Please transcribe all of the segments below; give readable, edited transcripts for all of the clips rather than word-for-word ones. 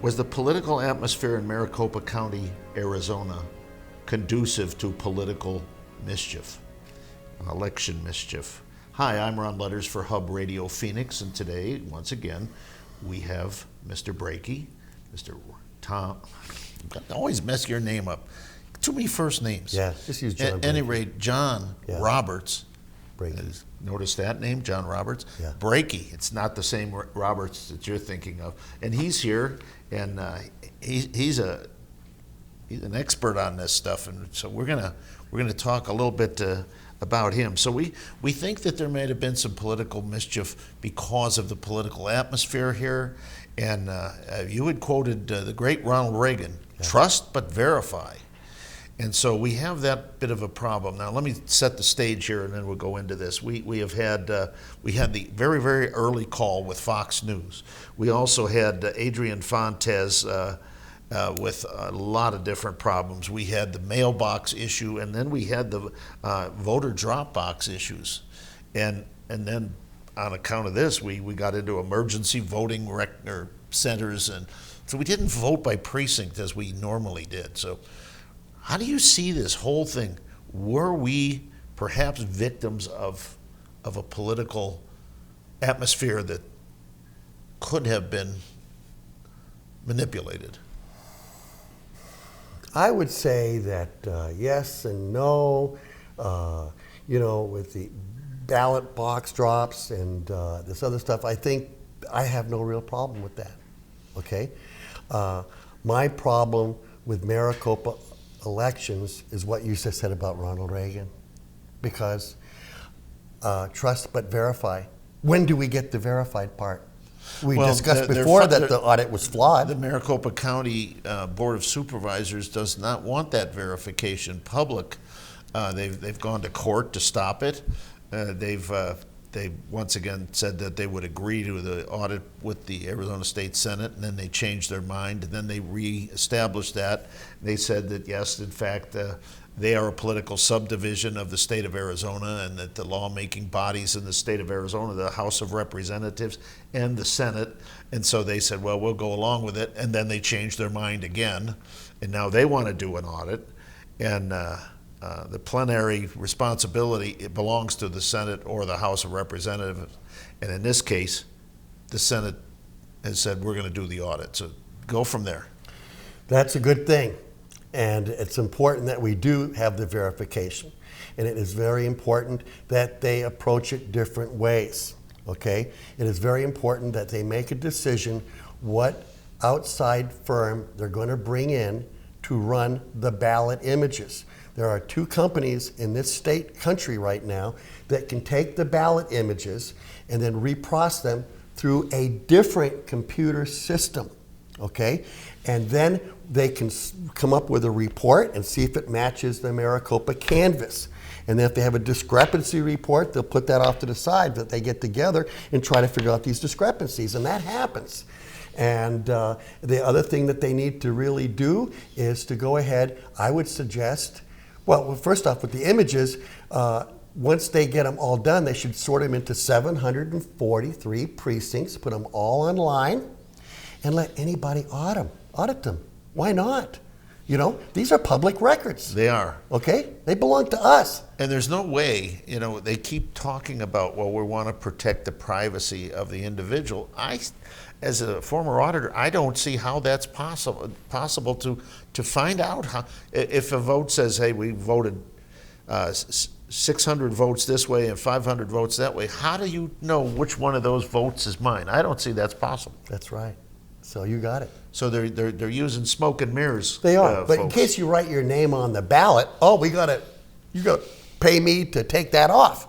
Was the political atmosphere in Maricopa County, Arizona, conducive to political mischief, an election mischief? Hi, I'm Ron Ludders for Hub Radio Phoenix, and today, once again, we have Mr. Brakey, Mr. Tom. I always mess your name up. Too many first names. Yeah, just use John. At any rate, John Roberts. Brakey. Notice that name, John Roberts? Yeah. Brakey. It's not the same Roberts that you're thinking of. And he's here, and he's an expert on this stuff, and so we're gonna talk a little bit about him. So we think that there may have been some political mischief because of the political atmosphere here, and you had quoted the great Ronald Reagan, trust but verify. And so we have that bit of a problem. Now let me set the stage here, and then we'll go into this. We had the very, very early call with Fox News. We also had Adrian Fontes with a lot of different problems. We had the mailbox issue, and then we had the voter drop box issues. And then on account of this, we got into emergency voting centers, and so we didn't vote by precinct as we normally did. So how do you see this whole thing? Were we perhaps victims of a political atmosphere that could have been manipulated? I would say that yes and no. With the ballot box drops and this other stuff, I think I have no real problem with that. Okay, my problem with Maricopa elections is what you just said about Ronald Reagan, because trust but verify. When do we get the verified part? We discussed before that the audit was flawed. The Maricopa County Board of Supervisors does not want that verification public. They've gone to court to stop it. They once again said that they would agree to the audit with the Arizona State Senate, and then they changed their mind, and then they re-established that. They said that, yes, in fact, they are a political subdivision of the state of Arizona, and that the lawmaking bodies in the state of Arizona, the House of Representatives and the Senate, and so they said, well, we'll go along with it, and then they changed their mind again, and now they want to do an audit, and the plenary responsibility, it belongs to the Senate or the House of Representatives. And in this case, the Senate has said, we're going to do the audit. So go from there. That's a good thing. And it's important that we do have the verification. And it is very important that they approach it different ways. Okay? It is very important that they make a decision what outside firm they're going to bring in to run the ballot images. There are two companies in this country right now that can take the ballot images and then reprocess them through a different computer system, okay? And then they can come up with a report and see if it matches the Maricopa canvas. And then if they have a discrepancy report, they'll put that off to the side, that they get together and try to figure out these discrepancies, and that happens. And the other thing that they need to really do is to go ahead, I would suggest, well, first off, with the images, once they get them all done, they should sort them into 743 precincts, put them all online, and let anybody audit them. Why not? You know, these are public records. They are. Okay? They belong to us. And there's no way, they keep talking about, well, we want to protect the privacy of the individual. As a former auditor, I don't see how that's possible to find out how, if a vote says, hey, we voted 600 votes this way and 500 votes that way, how do you know which one of those votes is mine? I don't see that's possible. That's right. So you got it. So they're using smoke and mirrors. They are. But folks. In case you write your name on the ballot, you got to pay me to take that off.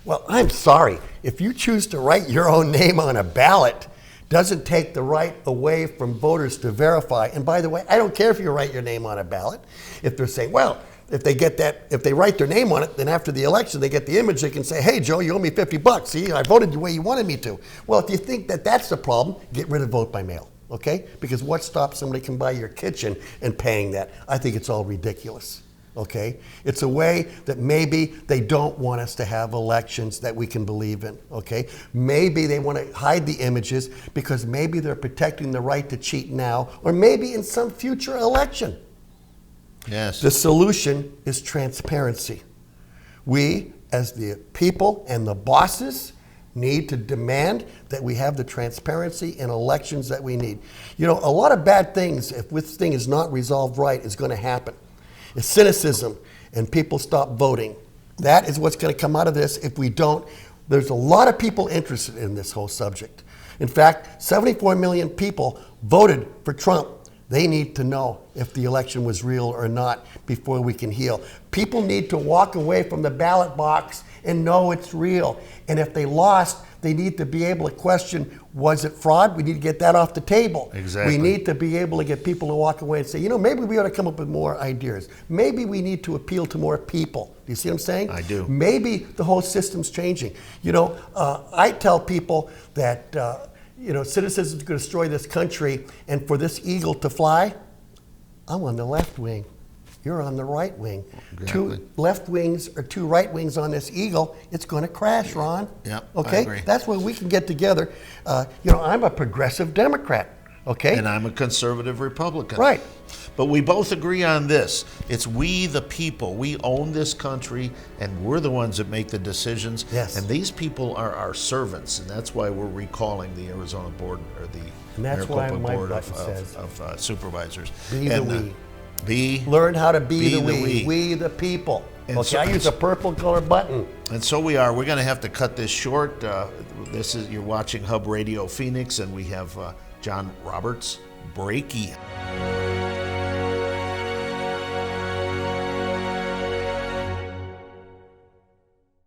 Well, I'm sorry. If you choose to write your own name on a ballot, doesn't take the right away from voters to verify. And by the way, I don't care if you write your name on a ballot. If they're saying, well, if they write their name on it, then after the election they get the image, they can say, hey, Joe, you owe me $50. See, I voted the way you wanted me to. Well, if you think that that's the problem, get rid of vote by mail, okay? Because what stops somebody can buy your kitchen and paying that? I think it's all ridiculous. Okay? It's a way that maybe they don't want us to have elections that we can believe in. Okay? Maybe they want to hide the images because maybe they're protecting the right to cheat now, or maybe in some future election. Yes. The solution is transparency. We, as the people and the bosses, need to demand that we have the transparency in elections that we need. You know, a lot of bad things, if this thing is not resolved right, is going to happen. It's cynicism, and people stop voting. That is what's going to come out of this if we don't. There's a lot of people interested in this whole subject. In fact, 74 million people voted for Trump. They need to know if the election was real or not before we can heal. People need to walk away from the ballot box and know it's real. And if they lost, they need to be able to question, was it fraud? We need to get that off the table. Exactly. We need to be able to get people to walk away and say, you know, maybe we ought to come up with more ideas. Maybe we need to appeal to more people. Do you see what I'm saying? I do. Maybe the whole system's changing. You know, I tell people that, you know, citizens are going to destroy this country, and for this eagle to fly, I'm on the left wing. You're on the right wing. Exactly. 2 left wings or 2 right wings on this eagle, it's going to crash, Ron. Yep, okay? I agree. That's where we can get together. You know, I'm a progressive Democrat, okay? And I'm a conservative Republican. Right. But we both agree on this. It's we the people. We own this country, and we're the ones that make the decisions. Yes. And these people are our servants, and that's why we're recalling the Arizona Board, or the And that's why Maricopa my Board button says, of Supervisors. Be the we. Learn how to be the we. We the people. And Okay, so- I use a purple color button. And so we are. We're going to have to cut this short. You're watching Hub Radio Phoenix, and we have John Brakey.